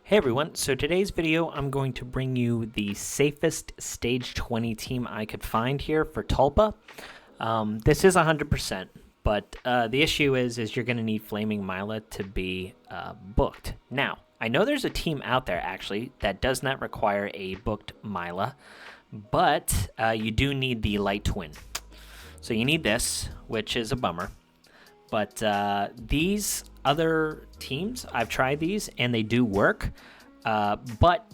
Hey everyone, so today's video I'm going to bring you the safest stage 20 team I could find here for Tulpa. This is 100%, but the issue is you're going to need Flaming Mila to be booked. Now, I know there's a team out there actually that does not require a booked Mila, but you do need the Light Twin. So you need this, which is a bummer. But these other teams, I've tried these and they do work. But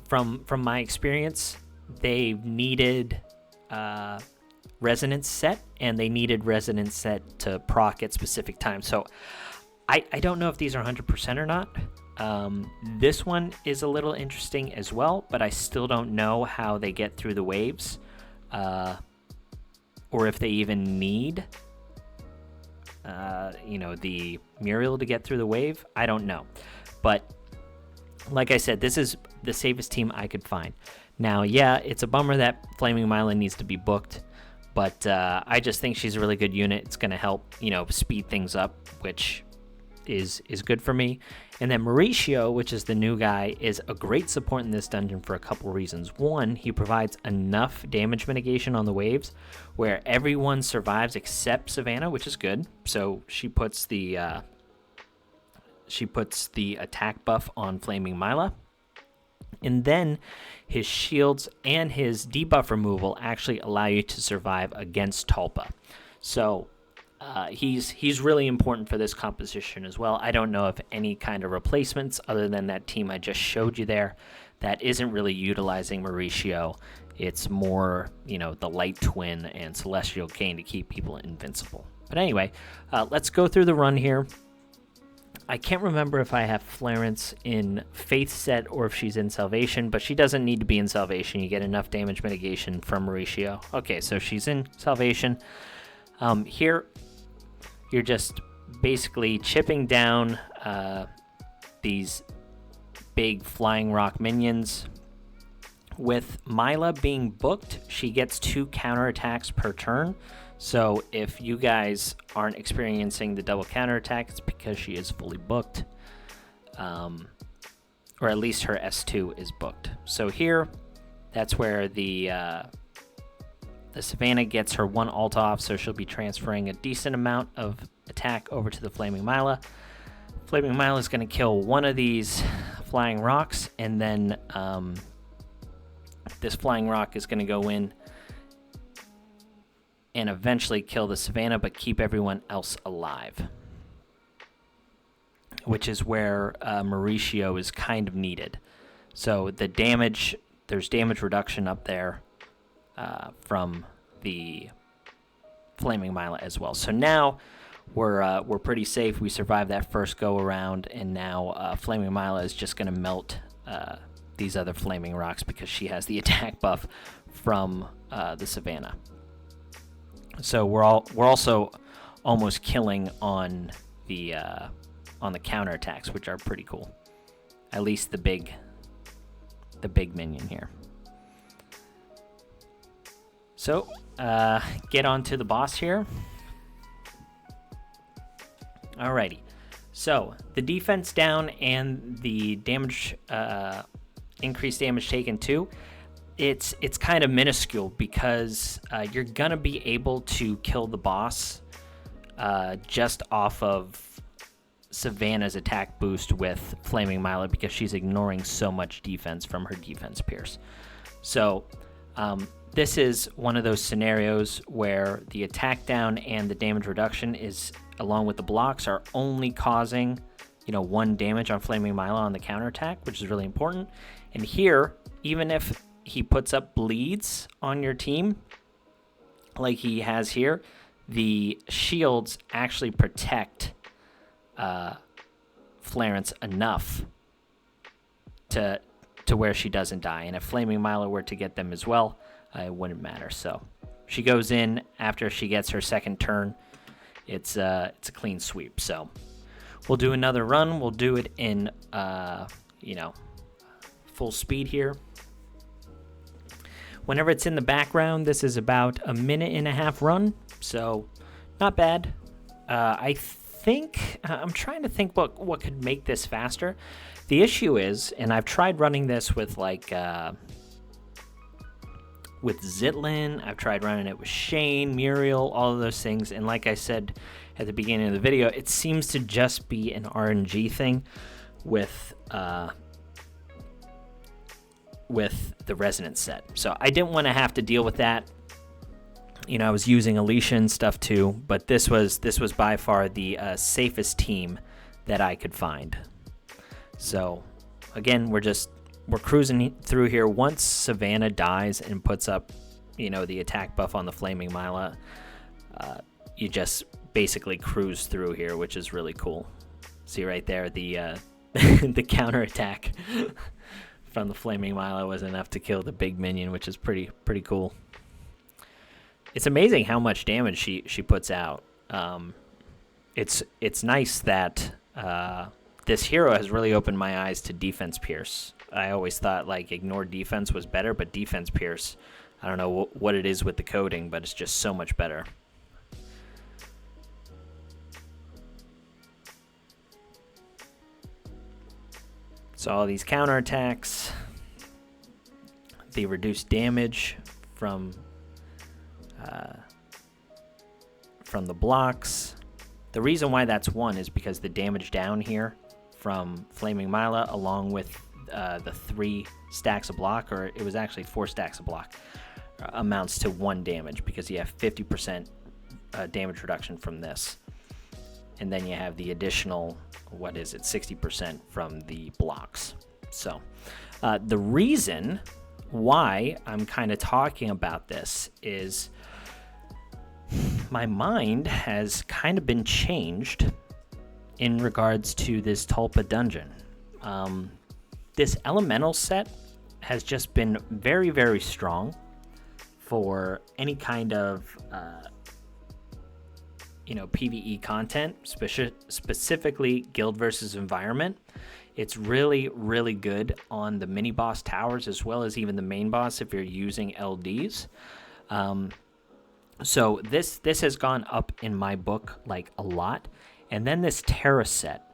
from my experience, they needed resonance set and they needed resonance set to proc at specific times. So I don't know if these are 100% or not. This one is a little interesting as well, but I still don't know how they get through the waves, or if they even need the Muriel to get through the wave. I don't know, but like I said, this is the safest team I could find. Now, yeah, it's a bummer that Flaming Mila needs to be booked, but I just think she's a really good unit. It's going to help, speed things up, which is good for me. And then Mauricio, which is the new guy, is a great support in this dungeon for a couple reasons. One, he provides enough damage mitigation on the waves where everyone survives except Savannah, which is good. So she puts the attack buff on Flaming Mila. And then his shields and his debuff removal actually allow you to survive against Tulpa. So he's really important for this composition as well. I don't know of any kind of replacements other than that team I just showed you there that isn't really utilizing Mauricio. It's more, the Light Twin and Celestial Cane to keep people invincible. But anyway, let's go through the run here. I can't remember if I have Florence in Faith set or if she's in Salvation, but she doesn't need to be in Salvation. You get enough damage mitigation from Mauricio. Okay, so she's in Salvation. Here, you're just basically chipping down these big flying rock minions. With Mila being booked, she gets 2 counterattacks per turn. So if you guys aren't experiencing the double counterattack, it's because she is fully booked. Or at least her S2 is booked. So here, that's where the Savannah gets her 1 ult off, so she'll be transferring a decent amount of attack over to the Flaming Mila. Flaming Mila is going to kill one of these flying rocks, and then this flying rock is going to go in and eventually kill the Savannah, but keep everyone else alive, which is where Mauricio is kind of needed. So there's damage reduction up there from the Flaming Mila as well. So now we're pretty safe. We survived that first go around, and now Flaming Mila is just going to melt these other flaming rocks because she has the attack buff from the Savannah. So we're also almost killing on the counterattacks, which are pretty cool. At least the big minion here. So get on to the boss here. Alrighty. So the defense down and the damage increased damage taken too. It's kind of minuscule because you're gonna be able to kill the boss just off of Savannah's attack boost with Flaming Mila because she's ignoring so much defense from her defense pierce. So this is one of those scenarios where the attack down and the damage reduction is, along with the blocks, are only causing 1 damage on Flaming Mila on the counterattack, which is really important. And here, even if he puts up bleeds on your team, like he has here, the shields actually protect Florence enough to where she doesn't die. And if Flaming Mila were to get them as well, it wouldn't matter. So she goes in after she gets her second turn. It's a clean sweep. So we'll do another run. We'll do it in full speed here. Whenever it's in the background, this is about a 1.5-minute run, so not bad. I think I'm trying to think what could make this faster. The issue is, and I've tried running this with with Zitlin, I've tried running it with Shane, Muriel, all of those things, and like I said at the beginning of the video, it seems to just be an RNG thing with the Resonance set. So I didn't want to have to deal with that. You know, I was using Alicia and stuff too, but this was by far the safest team that I could find. So again, we're cruising through here. Once Savannah dies and puts up, you know, the attack buff on the Flaming Mila, you just basically cruise through here, which is really cool. See right there, the the counterattack from the Flaming Mila was enough to kill the big minion, which is pretty cool. It's amazing how much damage she puts out. It's nice that this hero has really opened my eyes to Defense Pierce. I always thought like Ignore Defense was better, but Defense Pierce, I don't know what it is with the coding, but it's just so much better. So all these counterattacks, the reduced damage from the blocks. The reason why that's 1 is because the damage down here from Flaming Mila, along with the 3 stacks of block, or it was actually 4 stacks of block, amounts to 1 damage, because you have 50% damage reduction from this. And then you have the additional, 60% from the blocks. So the reason why I'm kind of talking about this is my mind has kind of been changed in regards to this Tulpa dungeon. This elemental set has just been very, very strong for any kind of PvE content, specifically guild versus environment. It's really, really good on the mini boss towers, as well as even the main boss if you're using LDs. So this has gone up in my book like a lot. And then this Terra set,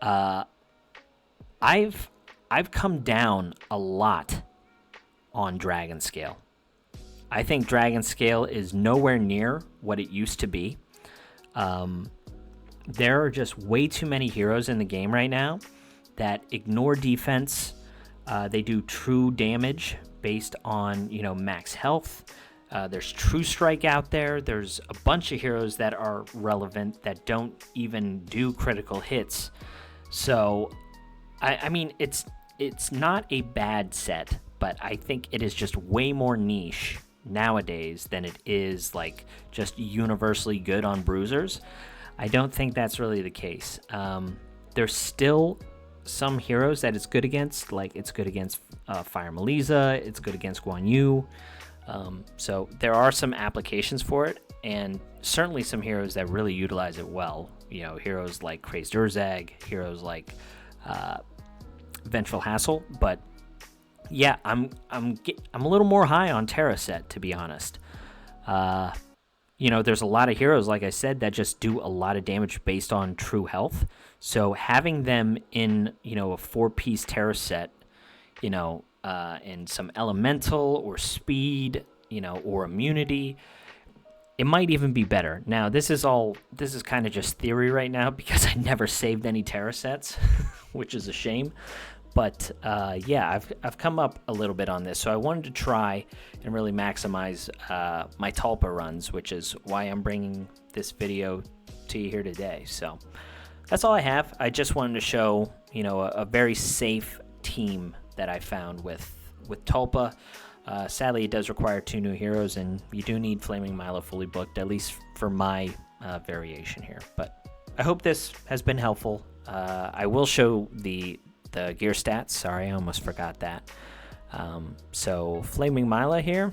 I've come down a lot on Dragon Scale. I think Dragon Scale is nowhere near what it used to be. There are just way too many heroes in the game right now that ignore defense. They do true damage based on, max health. There's True Strike out there. There's a bunch of heroes that are relevant that don't even do critical hits. So, I mean, it's not a bad set, but I think it is just way more niche nowadays than it is like just universally good on bruisers. I don't think that's really the case. There's still some heroes that it's good against, like it's good against Fire Melisa, it's good against Guan Yu. So there are some applications for it, and certainly some heroes that really utilize it well. Heroes like Crazed Urzag, heroes like Vengeful Hassle. But yeah, I'm a little more high on Terra set, to be honest. There's a lot of heroes, like I said, that just do a lot of damage based on true health. So having them in, a 4-piece Terra set, and some elemental or speed, or immunity, it might even be better. Now, this is kind of just theory right now because I never saved any Terra sets, which is a shame. But yeah, I've come up a little bit on this, so I wanted to try and really maximize my Tulpa runs, which is why I'm bringing this video to you here today. So that's all I have. I just wanted to show, a very safe team that I found with Tulpa. Sadly, it does require 2 new heroes, and you do need Flaming Mila fully booked, at least for my variation here. But I hope this has been helpful. I will show the gear stats. Sorry, I almost forgot that. So Flaming Mila here.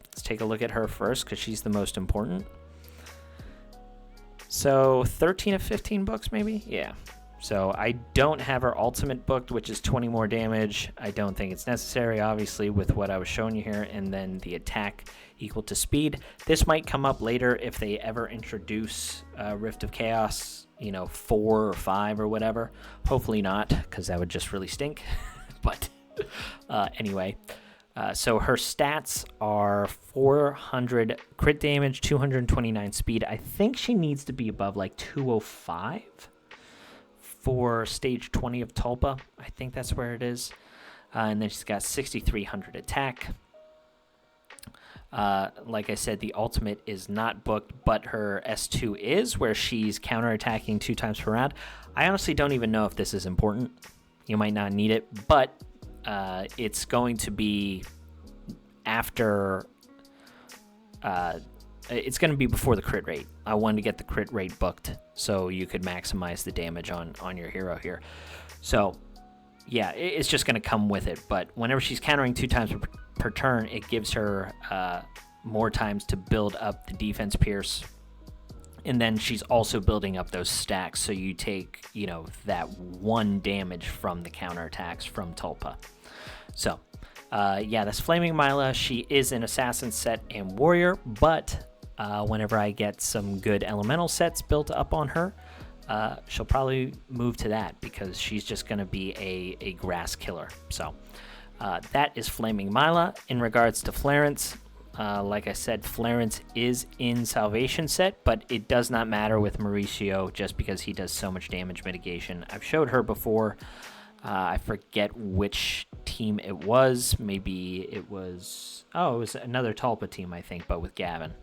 Let's take a look at her first because she's the most important. So 13 of 15 books, maybe? Yeah. So I don't have her ultimate booked, which is 20 more damage. I don't think it's necessary, obviously, with what I was showing you here. And then the attack equal to speed. This might come up later if they ever introduce Rift of Chaos, 4 or 5 or whatever. Hopefully not, because that would just really stink. But anyway, so her stats are 400 crit damage, 229 speed. I think she needs to be above like 205 for stage 20 of Tulpa. I think that's where it is. And then she's got 6,300 attack. Like I said, the ultimate is not booked, but her S2 is, where she's counterattacking 2 times per round. I honestly don't even know if this is important. You might not need it, but it's going to be after... it's going to be before the crit rate. I wanted to get the crit rate booked so you could maximize the damage on your hero here. So, yeah, it's just going to come with it. But whenever she's countering 2 times per turn, it gives her more times to build up the defense pierce. And then she's also building up those stacks, so you take, that 1 damage from the counterattacks from Tulpa. So, yeah, that's Flaming Mila. She is an Assassin set and Warrior, but whenever I get some good Elemental sets built up on her, she'll probably move to that, because she's just going to be a grass killer. So, that is Flaming Mila. In regards to Flarence, like I said, Flarence is in Salvation set, but it does not matter with Mauricio just because he does so much damage mitigation. I've showed her before. I forget which team it was. Maybe it was... Oh, it was another Tulpa team, I think, but with Gavin.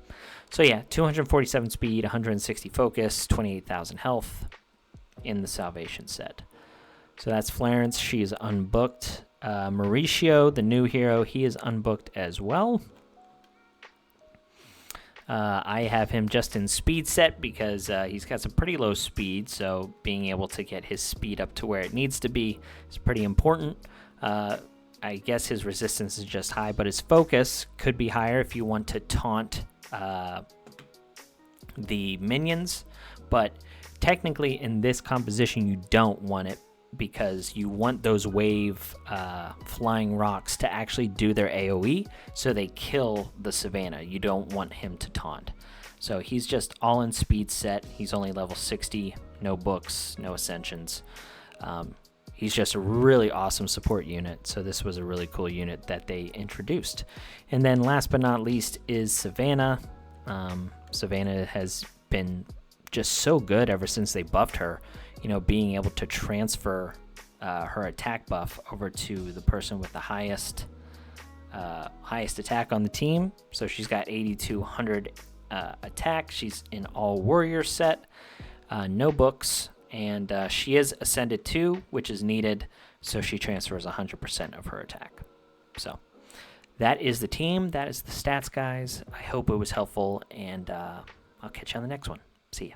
So yeah, 247 speed, 160 focus, 28,000 health in the Salvation set. So that's Flarence. She is unbooked. Mauricio, the new hero, he is unbooked as well. I have him just in speed set because he's got some pretty low speed, so being able to get his speed up to where it needs to be is pretty important. I guess his resistance is just high, but his focus could be higher if you want to taunt the minions, but technically in this composition you don't want it, because you want those wave flying rocks to actually do their AoE, so they kill the Savannah. You don't want him to taunt. So he's just all in speed set. He's only level 60, no books, no ascensions. He's just a really awesome support unit, so this was a really cool unit that they introduced. And then last but not least is Savannah. Savannah has been just so good ever since they buffed her. Being able to transfer her attack buff over to the person with the highest attack on the team. So she's got 8,200 attack. She's in all warrior set, no books, and she is ascended 2, which is needed, so she transfers 100% of her attack. So that is the team. That is the stats, guys. I hope it was helpful, and I'll catch you on the next one. See ya.